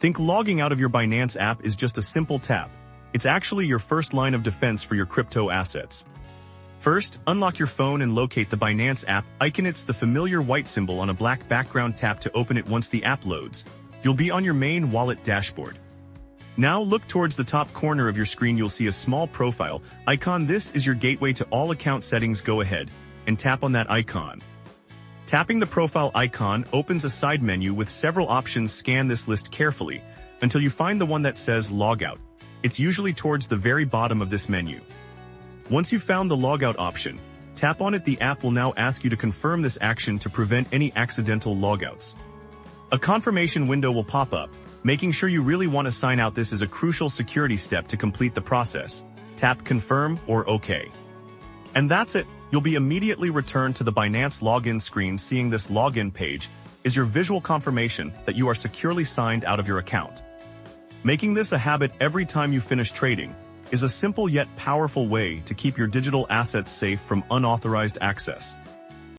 Think logging out of your Binance app is just a simple tap. It's actually your first line of defense for your crypto assets. First, unlock your phone and locate the Binance app icon. It's the familiar white symbol on a black background. Tap to open it. Once the app loads, you'll be on your main wallet dashboard. Now look towards the top corner of your screen. You'll see a small profile icon. This is your gateway to all account settings. Go ahead and tap on that icon. Tapping the profile icon opens a side menu with several options. Scan this list carefully until you find the one that says Logout. It's usually towards the very bottom of this menu. Once you've found the Logout option, tap on it. The app will now ask you to confirm this action to prevent any accidental logouts. A confirmation window will pop up, making sure you really want to sign out. This is a crucial security step to complete the process. Tap Confirm or OK. And that's it. You'll be immediately returned to the Binance login screen. Seeing this login page is your visual confirmation that you are securely signed out of your account. Making this a habit every time you finish trading is a simple yet powerful way to keep your digital assets safe from unauthorized access.